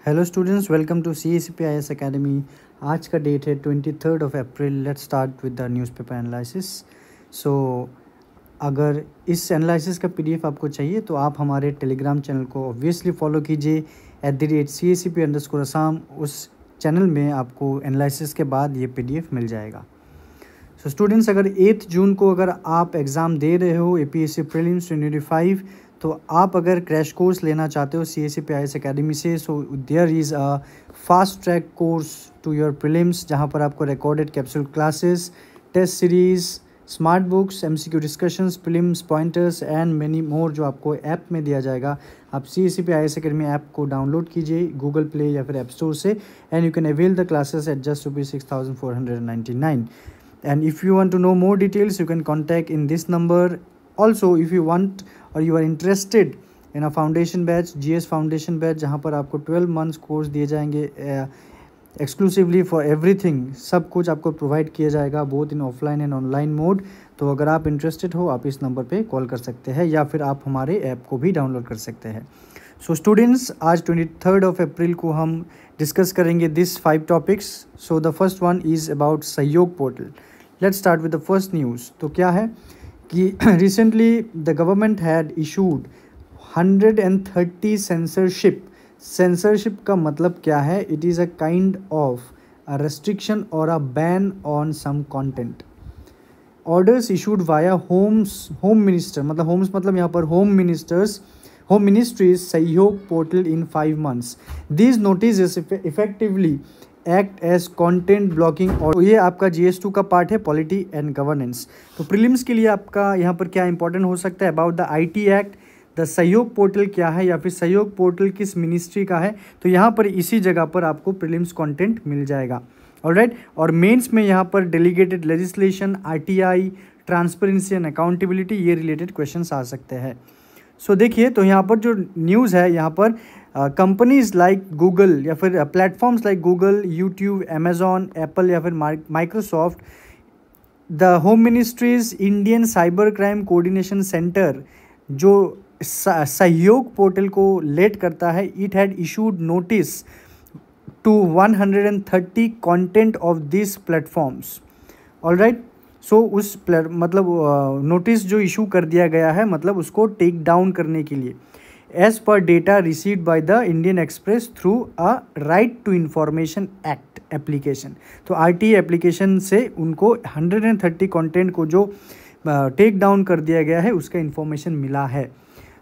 Hello students, welcome to CACP IAS academy. आज का date है 23 April. Let's start with the newspaper analysis. So अगर इस analysis का PDF आपको चाहिए तो आप हमारे टेलीग्राम चैनल को ऑब्वियसली फॉलो कीजिए @CACP_Assam। उस चैनल में आपको एनालिसिस के बाद ये PDF मिल जाएगा। सो स्टूडेंट्स, अगर 8 जून को अगर आप एग्ज़ाम दे रहे हो APSC प्रीलिम्स 2025, तो आप अगर क्रैश कोर्स लेना चाहते हो CACP IAS अकेडमी से, so there is a fast track course to your prelims, जहाँ पर आपको recorded capsule classes, test series, smart books, MCQ discussions, prelims pointers and many more जो आपको ऐप में दिया जाएगा। आप CACP IAS अकेडमी ऐप को डाउनलोड कीजिए गूगल प्ले या फिर ऐप स्टोर से, and you can avail the classes at just ₹6,499। And if you want to know more details, you can contact in this number. Also, if you want or you are interested in a foundation batch, GS foundation batch, जहाँ पर आपको 12 months course दिए जाएंगे exclusively for everything, सब कुछ आपको provide किया जाएगा both in offline and online mode. तो अगर आप इंटरेस्टेड हो, आप इस नंबर पे कॉल कर सकते हैं या फिर आप हमारे ऐप को भी डाउनलोड कर सकते हैं। सो स्टूडेंट्स, आज 23 अप्रैल को हम डिस्कस करेंगे this 5 topics. So the first one is about Sahyog portal. Let's start with the first news. तो क्या है कि recently the government had issued 130 censorship का मतलब क्या है? It is a kind of a restriction और a ban on some content. Orders issued via home minister, मतलब होम्स मतलब यहाँ पर home ministries Sahyog portal in 5 months। These notice effectively act as content blocking. और ये आपका GS2 का part है, पॉलिटी एंड गवर्नेंस। तो प्रीलिम्स के लिए आपका यहाँ पर क्या इंपॉर्टेंट हो सकता है? About the IT act, the सहयोग पोर्टल क्या है या फिर सहयोग पोर्टल किस मिनिस्ट्री का है, तो यहाँ पर इसी जगह पर आपको प्रीलिम्स कंटेंट मिल जाएगा। ऑलराइट। और मेंस में यहाँ पर delegated legislation, RTI, transparency and accountability, ये रिलेटेड क्वेश्चंस आ सकते हैं। सो देखिए, तो यहाँ पर जो न्यूज़ है, यहाँ पर कंपनीज लाइक गूगल या फिर platforms like Google, YouTube, Amazon, Apple या फिर Microsoft, the home ministries Indian cyber crime coordination centre जो सहयोग पोर्टल को लेड करता है, it had issued notice to 130 content of this platforms. Alright. So उस मतलब नोटिस जो इशू कर दिया गया है, मतलब उसको टेक डाउन करने के लिए, as per data received by the Indian Express through a right to information act application. तो RTA एप्लीकेशन से उनको 130 कंटेंट को जो टेक डाउन कर दिया गया है, उसका इंफॉर्मेशन मिला है।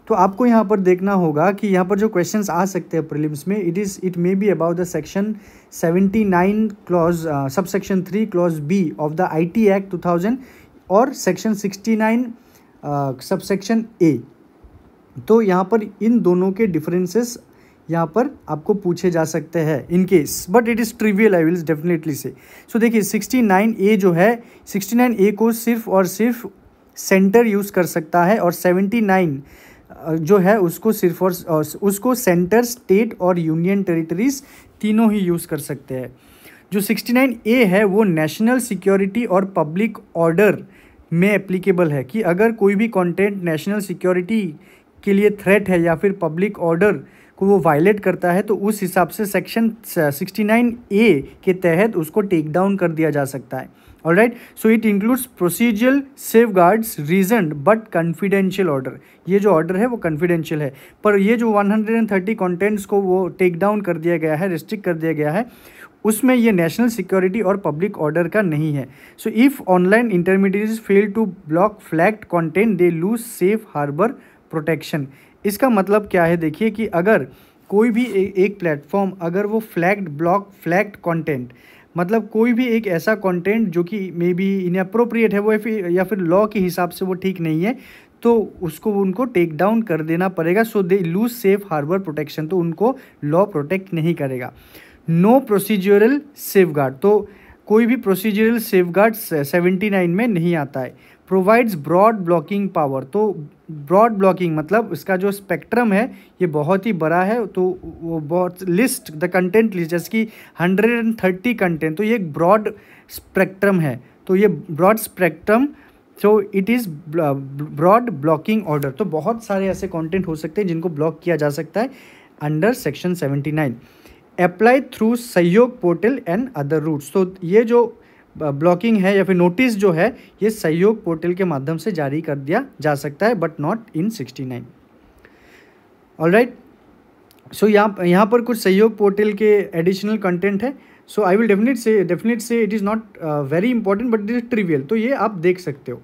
तो आपको यहाँ पर देखना होगा कि यहाँ पर जो क्वेश्चंस आ सकते हैं प्रीलिम्स में, it may be about the section 79 clause subsection 3 clause B of the IT act 2000 और सेक्शन 69 सबसेक्शन A। तो यहाँ पर इन दोनों के डिफरेंसेस यहाँ पर आपको पूछे जा सकते हैं in case, but it is trivial, I will definitely से। सो देखिए, 69A जो है, 69A को सिर्फ और सिर्फ सेंटर यूज़ कर सकता है, और 79 जो है उसको सिर्फ और उसको सेंटर, स्टेट और यूनियन टेरिटरीज तीनों ही यूज़ कर सकते हैं। जो 69A है वो नेशनल सिक्योरिटी और पब्लिक ऑर्डर में एप्लीकेबल है, कि अगर कोई भी कंटेंट नेशनल सिक्योरिटी के लिए थ्रेट है या फिर पब्लिक ऑर्डर को वो वायलेट करता है, तो उस हिसाब से सेक्शन 69A के तहत उसको टेक डाउन कर दिया जा सकता है। Alright. So it includes procedural safeguards reasoned but confidential order. ये जो ऑर्डर है वो कॉन्फिडेंशियल है, पर ये जो 130 कंटेंट्स को वो टेक डाउन कर दिया गया है, रिस्ट्रिक्ट कर दिया गया है, उसमें ये नेशनल सिक्योरिटी और पब्लिक ऑर्डर का नहीं है। So if online intermediates fail to block flagged content, they lose safe harbour protection. इसका मतलब क्या है? देखिए कि अगर कोई भी एक प्लेटफॉर्म अगर वो फ्लैग्ड कंटेंट, मतलब कोई भी एक ऐसा कंटेंट जो कि मे बी इनअप्रोप्रिएट है, वो या फिर लॉ के हिसाब से वो ठीक नहीं है, तो उसको उनको टेक डाउन कर देना पड़ेगा। So they lose safe harbour protection, तो उनको लॉ प्रोटेक्ट नहीं करेगा। नो प्रोसीजरल सेफगार्ड, तो कोई भी प्रोसीजरल सेफगार्ड 79 में नहीं आता है। प्रोवाइड्स ब्रॉड ब्लॉकिंग पावर, तो ब्रॉड ब्लॉकिंग मतलब इसका जो स्पेक्ट्रम है ये बहुत ही बड़ा है, तो वो बहुत लिस्ट द कंटेंट लिस्ट, जैसे कि 130 कंटेंट, तो ये एक ब्रॉड स्पेक्ट्रम है। तो ये broad spectrum, so it is broad blocking order. तो बहुत सारे ऐसे कंटेंट हो सकते हैं जिनको ब्लॉक किया जा सकता है अंडर सेक्शन 79। अप्लाई थ्रू सहयोग पोर्टल एंड अदर रूट्स। तो ये जो ब्लॉकिंग है या फिर नोटिस जो है ये सहयोग पोर्टल के माध्यम से जारी कर दिया जा सकता है, but not in 69। Alright, so यहाँ पर कुछ सहयोग पोर्टल के एडिशनल कंटेंट है। So I will definite say it is not very important but it is trivial, तो ये आप देख सकते हो।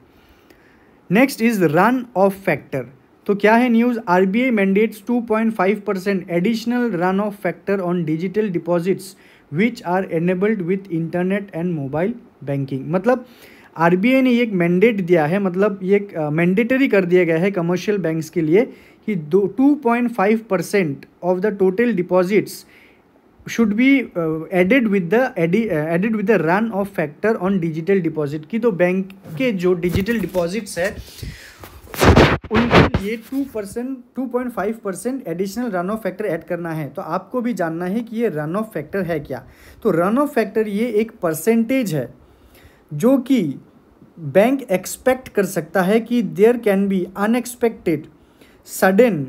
Next is run off factor. तो क्या है news, RBI mandates 2.5% additional run off factor on digital deposits which are enabled with internet and mobile banking. मतलब आरबीआई ने एक मैंडेट दिया है, मतलब ये मैंडेटरी कर दिया गया है कमर्शियल बैंक्स के लिए कि 2.5% of the total deposits should be added with the run off factor on digital deposit की। तो बैंक के जो डिजिटल डिपॉजिट्स है उनके लिए 2.5% additional run off factor add करना है। तो आपको भी जानना है कि ये रन ऑफ फैक्टर है क्या। तो रन ऑफ फैक्टर ये एक परसेंटेज है जो कि बैंक एक्सपेक्ट कर सकता है कि there can be unexpected sudden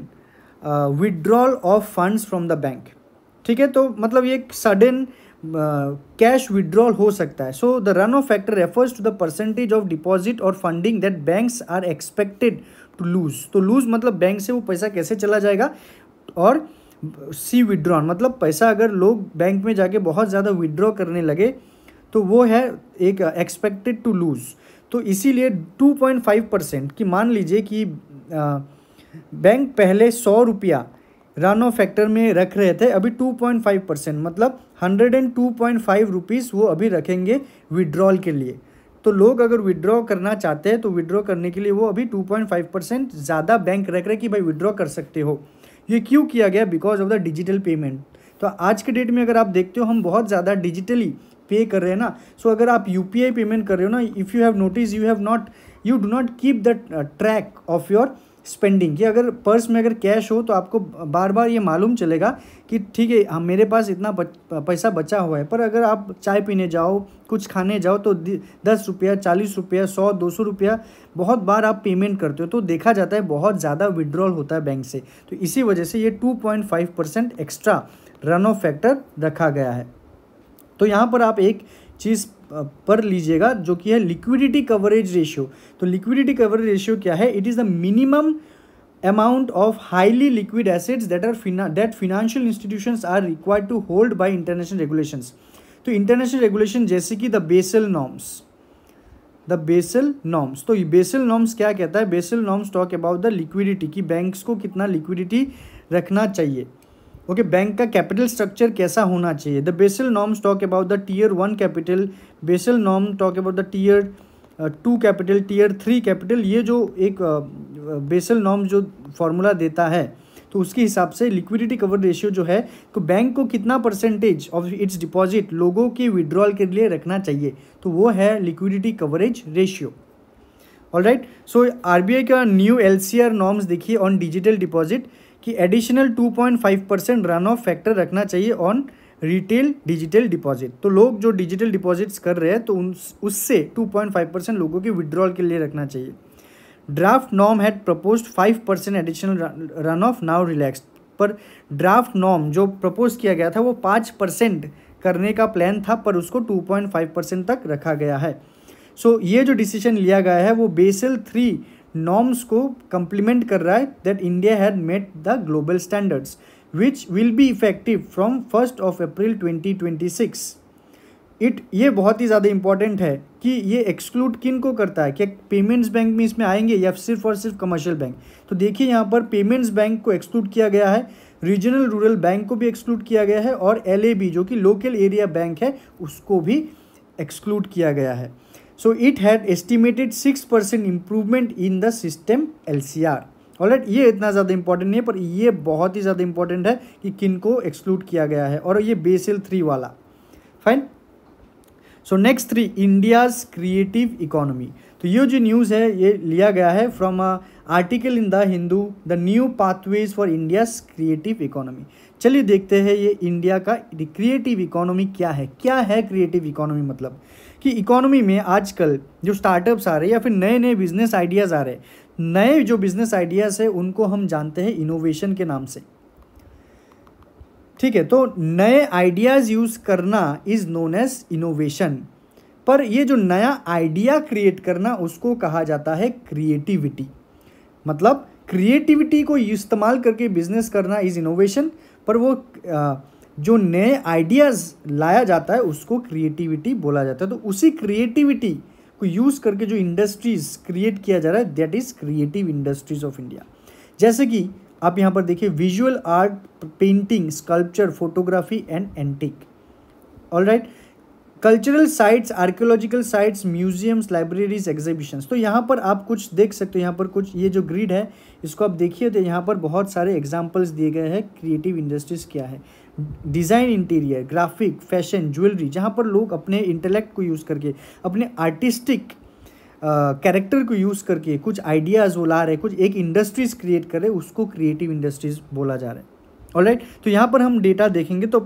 withdrawal of funds from the bank. ठीक है, तो मतलब ये सडन कैश विड्रॉल हो सकता है। So the run off factor refers to the percentage of deposit और funding that banks are expected to lose. तो लूज मतलब बैंक से वो पैसा कैसे चला जाएगा, और सी विड्रॉन मतलब पैसा अगर लोग बैंक में जाके बहुत ज़्यादा विड्रॉ करने लगे तो वो है एक एक्सपेक्टेड टू लूज। तो इसीलिए 2.5% की मान लीजिए कि बैंक पहले 100 रुपया रन ऑफ फैक्टर में रख रहे थे, अभी 2.5% मतलब 102.5 रुपीज़ वो अभी रखेंगे विड्रॉल के लिए। तो लोग अगर विड्रॉ करना चाहते हैं तो विड्रॉ करने के लिए वो अभी 2.5% ज़्यादा बैंक रख रहे कि भाई विड्रॉ कर सकते हो। ये क्यों किया गया, because of the digital payment. तो आज के डेट में अगर आप देखते हो हम बहुत ज़्यादा डिजिटली पे कर रहे हैं ना। सो अगर आप यूपीआई पेमेंट कर रहे हो ना, if you have notice you do not keep the track of your spending. कि अगर पर्स में अगर कैश हो तो आपको बार बार ये मालूम चलेगा कि ठीक है हम मेरे पास इतना पैसा बचा हुआ है। पर अगर आप चाय पीने जाओ, कुछ खाने जाओ तो 10 रुपया, 40 रुपया, 100, 200 रुपया बहुत बार आप पेमेंट करते हो, तो देखा जाता है बहुत ज़्यादा विड्रॉल होता है बैंक से। तो इसी वजह से ये 2.5% एक्स्ट्रा रन ऑफ फैक्टर रखा गया है। तो यहाँ पर आप एक चीज़ पर लीजिएगा जो कि है लिक्विडिटी कवरेज रेशियो। तो लिक्विडिटी कवरेज रेशियो क्या है, it is the minimum amount of highly liquid assets that financial institutions are required to hold by international regulations. तो इंटरनेशनल रेगुलेशन जैसे कि द बेसल नॉर्म्स। तो ये बेसल नॉर्म्स क्या कहता है, Basel norms talk about the liquidity कि banks को कितना लिक्विडिटी रखना चाहिए। ओके, बैंक का कैपिटल स्ट्रक्चर कैसा होना चाहिए। The Basel norms talk about the tier 1 capital, Basel norm talk about the tier 2 capital, tier 3 capital. ये जो एक बेसल नॉर्म जो फॉर्मूला देता है तो उसके हिसाब से लिक्विडिटी कवर रेशियो जो है तो बैंक को कितना परसेंटेज ऑफ इट्स डिपॉजिट लोगों के विड्रॉल के लिए रखना चाहिए, तो वो है liquidity coverage ratio. Alright, so RBI का न्यू एलसीआर नॉर्म्स देखिए ऑन डिजिटल डिपॉजिट कि एडिशनल 2.5% रन ऑफ फैक्टर रखना चाहिए ऑन रिटेल डिजिटल डिपॉजिट। तो लोग जो डिजिटल डिपॉजिट्स कर रहे हैं तो उससे 2.5% लोगों के विड्रॉल के लिए रखना चाहिए। Draft norm had proposed 5% additional run of, now relaxed. पर ड्राफ्ट नॉर्म जो प्रपोज किया गया था वो 5% करने का प्लान था, पर उसको 2.5% तक रखा गया है। सो ये जो डिसीजन लिया गया है वो बेसल 3 नॉर्म्स को कंप्लीमेंट कर रहा है that India had met the global standards which will be effective from 1 April 2026। ये बहुत ही ज़्यादा इंपॉर्टेंट है कि ये एक्सक्लूड किन को करता है, क्या पेमेंट्स बैंक में इसमें आएंगे या सिर्फ और सिर्फ कमर्शियल बैंक। तो देखिए यहाँ पर पेमेंट्स बैंक को एक्सक्लूड किया गया है, रीजनल रूरल बैंक को भी एक्सक्लूड किया गया है, और LAB जो कि लोकल एरिया बैंक है उसको भी एक्सक्लूड किया गया है। So it had estimated 6% improvement in the system LCR। Alright, ये इतना ज़्यादा इंपॉर्टेंट नहीं है पर ये बहुत ही ज़्यादा इंपॉर्टेंट है कि किन को एक्सक्लूड किया गया है, और ये बेसल 3 वाला। Fine. So next 3, India's creative economy. तो ये जो न्यूज़ है ये लिया गया है from article in the Hindu, the new pathways for India's creative economy. चलिए देखते हैं ये इंडिया का क्रिएटिव इकोनॉमी क्या है क्रिएटिव इकोनॉमी मतलब कि इकोनॉमी में आजकल जो स्टार्टअप्स आ रहे हैं या फिर नए नए बिजनेस आइडियाज़ आ रहे हैं, नए जो बिजनेस आइडियाज़ है उनको हम जानते हैं इनोवेशन के नाम से। ठीक है, तो नए आइडियाज़ यूज़ करना इज़ नोन एज इनोवेशन, पर ये जो नया आइडिया क्रिएट करना उसको कहा जाता है क्रिएटिविटी। मतलब क्रिएटिविटी को इस्तेमाल करके बिजनेस करना इज़ इनोवेशन, पर वो जो नए आइडियाज़ लाया जाता है उसको क्रिएटिविटी बोला जाता है। तो उसी क्रिएटिविटी को यूज़ करके जो इंडस्ट्रीज़ क्रिएट किया जा रहा है that is creative industries of India. जैसे कि आप यहाँ पर देखिए, visual art, painting, sculpture, photography and antique. Alright, cultural sites, archaeological sites, museums, libraries, exhibitions. तो यहाँ पर आप कुछ देख सकते हो, यहाँ पर कुछ ये जो ग्रिड है इसको आप देखिए तो यहाँ पर बहुत सारे एग्जाम्पल्स दिए गए हैं क्रिएटिव इंडस्ट्रीज क्या है। Design, interior, graphic, fashion, jewellery, जहाँ पर लोग अपने इंटेलेक्ट को यूज़ करके, अपने आर्टिस्टिक कैरेक्टर को यूज़ करके कुछ आइडियाज़ वो ला रहे, कुछ एक इंडस्ट्रीज क्रिएट कर रहे, उसको क्रिएटिव इंडस्ट्रीज बोला जा रहा है। ऑलराइट, तो यहाँ पर हम डेटा देखेंगे। तो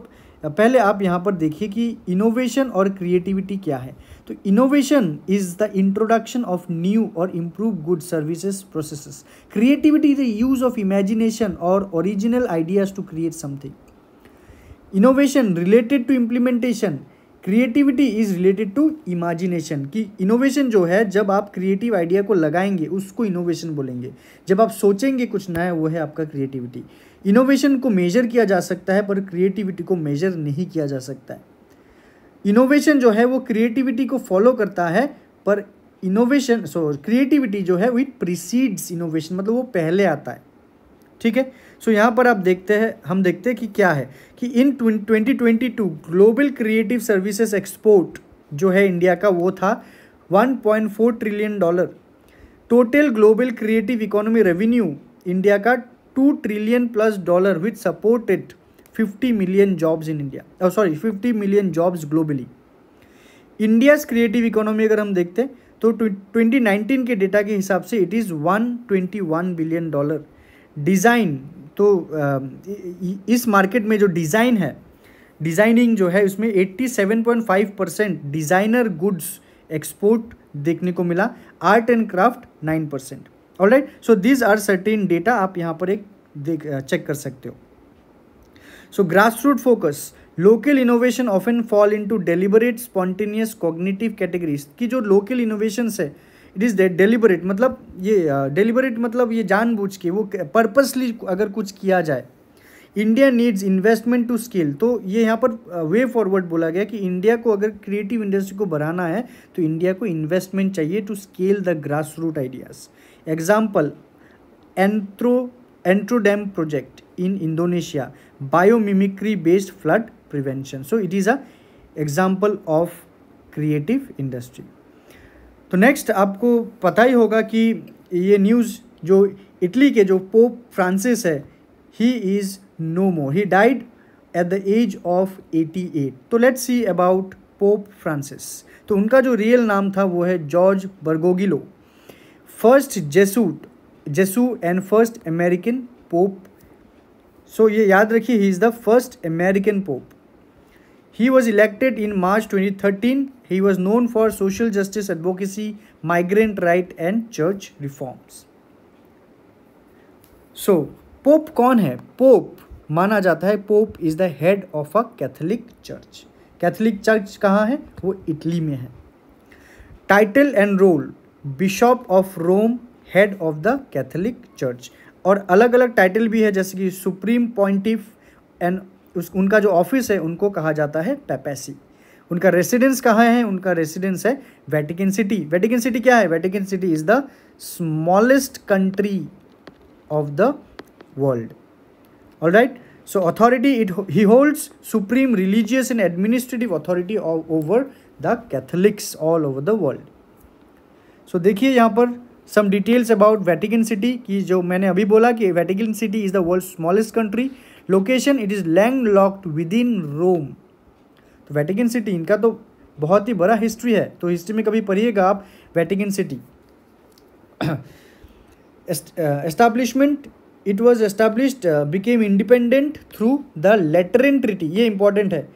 पहले आप यहाँ पर देखिए कि इनोवेशन और क्रिएटिविटी क्या है। तो innovation is the introduction of new और improve good services processes. Creativity is the use of imagination और original ideas to create something. Innovation related to implementation, creativity is related to imagination. कि innovation जो है, जब आप creative idea को लगाएंगे उसको इनोवेशन बोलेंगे। जब आप सोचेंगे कुछ नया, वो है आपका क्रिएटिविटी। इनोवेशन को मेजर किया जा सकता है पर क्रिएटिविटी को मेजर नहीं किया जा सकता है। इनोवेशन जो है वो क्रिएटिविटी को फॉलो करता है, पर इनोवेशन क्रिएटिविटी जो है विट प्रीसीड्स इनोवेशन, मतलब वो पहले आता है। ठीक है, सो यहाँ पर आप देखते हैं, हम देखते हैं कि क्या है कि इन 2022 ग्लोबल क्रिएटिव सर्विसेज एक्सपोर्ट जो है इंडिया का, वो था $1.4 trillion. Total global creative economy revenue India का $2 trillion plus, which supported 50 million jobs in India, 50 million jobs globally. India's creative economy अगर हम देखते हैं तो 2019 के डेटा के हिसाब से इट इज़ $121 बिलियन। डिज़ाइन, तो इस मार्केट में जो डिज़ाइन है, डिज़ाइनिंग जो है उसमें 87.5% डिज़ाइनर गुड्स एक्सपोर्ट देखने को मिला, art and craft 9%। Alright, so these are certain data, आप यहाँ पर एक चेक कर सकते हो। So grass root focus, local innovation often fall into deliberate spontaneous cognitive categories. की जो लोकल इनोवेशंस है इट इज़ डेलिबरेट, मतलब ये डेलिबरेट मतलब ये जानबूझ के, वो पर्पसली अगर कुछ किया जाए। India needs investment to scale, तो ये यहाँ पर वे फॉरवर्ड बोला गया कि इंडिया को अगर क्रिएटिव इंडस्ट्री को बढ़ाना है तो इंडिया को इन्वेस्टमेंट चाहिए to scale the grass root ideas. Example, एंट्रोडैम project in Indonesia, biomimicry based flood prevention. So it is a example of creative industry. तो नेक्स्ट आपको पता ही होगा कि ये न्यूज़ जो इटली के जो पोप फ्रांसिस है, he is no more, he died at the age of 88। तो let's see about Pope Francis. तो उनका जो रियल नाम था वो है George Bergoglio, first Jesuit and first American pope. सो ये याद रखिए, he is the first American pope. He was elected in March 2013. He was known for social justice advocacy, migrant right and church reforms. So, pope कौन है? Pope माना जाता है, pope is the head of a Catholic church. Catholic church कहाँ है? वो Italy में है। Title and role, bishop of Rome, head of the Catholic church. और अलग अलग टाइटल भी है, जैसे कि सुप्रीम पॉइंटिफ एंड उनका जो ऑफिस है उनको कहा जाता है पेपेसी। उनका रेसिडेंस कहाँ है? उनका रेसिडेंस है वेटिकन सिटी। वेटिकन सिटी क्या है? Vatican City is the smallest country of the world. Alright, so authority he holds supreme religious and administrative authority over the Catholics all over the world. So देखिए यहाँ पर some details about Vatican City की, जो मैंने अभी बोला कि Vatican City is the world smallest country. Location, it is landlocked within Rome. तो वेटिकन सिटी, इनका तो बहुत ही बड़ा हिस्ट्री है, तो हिस्ट्री में कभी पढ़िएगा आप Vatican City. Establishment, it was established, became independent through the Lateran treaty. ये इंपॉर्टेंट है,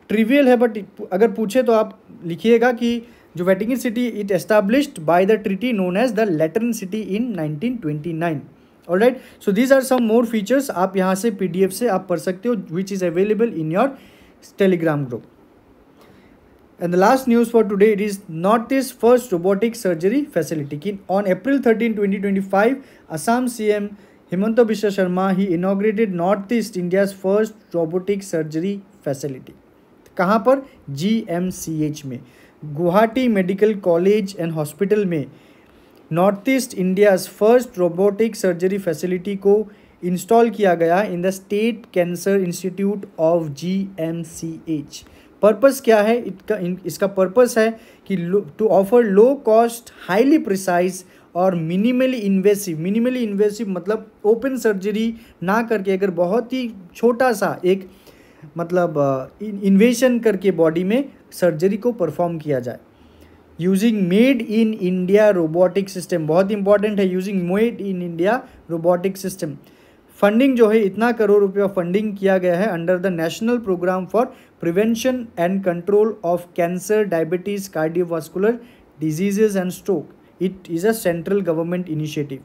ट्रिवियल है, बट अगर पूछे तो आप लिखिएगा कि जो Vatican City it established by the treaty known as the Lateran city in 1929। Alright, so these are some more features, आप यहाँ से PDF से आप पढ़ सकते हो, which is available in your Telegram group. And the last news for today, it is Northeast first robotic surgery facility. On April 13, 2025, Assam CM Himanta Biswa Sharma, he inaugurated Northeast India's first robotic surgery facility. कहाँ पर? GMCH में, Guwahati Medical College and Hospital में North East India's first robotic surgery facility को install किया गया in the State Cancer Institute of GMCH. Purpose क्या है इसका पर्पस है कि to offer low cost, highly precise और मिनिमली इन्वेसिव मतलब ओपन सर्जरी ना करके, अगर बहुत ही छोटा सा एक मतलब इन्वेशन करके बॉडी में सर्जरी को परफॉर्म किया जाए using made in India robotic system. बहुत इंपॉर्टेंट है, using made in India robotic system. Funding जो है इतना करोड़ रुपया फंडिंग किया गया है under the national programme for prevention and control of cancer, diabetes, cardiovascular diseases and stroke. It is a central government initiative.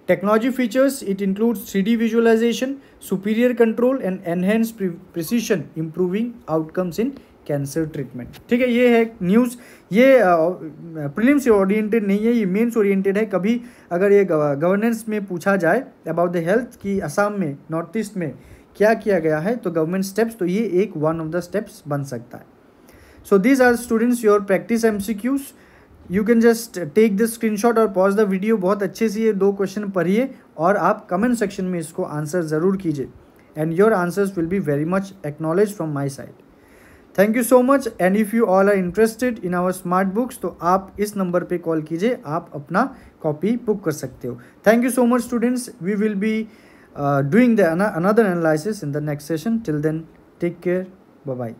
Technology features, it includes 3D visualization, superior control and enhanced precision, improving outcomes in cancer treatment. ठीक है, ये है news. ये prelims से oriented नहीं है, ये mains oriented है. कभी अगर ये गवर्नेंस में पूछा जाए अबाउट द हेल्थ की असम में, नॉर्थ ईस्ट में क्या किया गया है तो गवर्नमेंट स्टेप्स, तो ये एक वन ऑफ द स्टेप्स बन सकता है. So these are students your practice MCQs. You can just take this screenshot और पॉज द वीडियो. बहुत अच्छे से ये 2 क्वेश्चन पढ़िए और आप कमेंट सेक्शन में इसको आंसर ज़रूर कीजिए. And your answers will be very much acknowledge from my side. Thank you so much. And if you all are interested in our smart books तो आप इस नंबर पे कॉल कीजिए, आप अपना कॉपी बुक कर सकते हो. Thank you so much students. We will be doing the another analysis in the next session. Till then take care. Bye bye.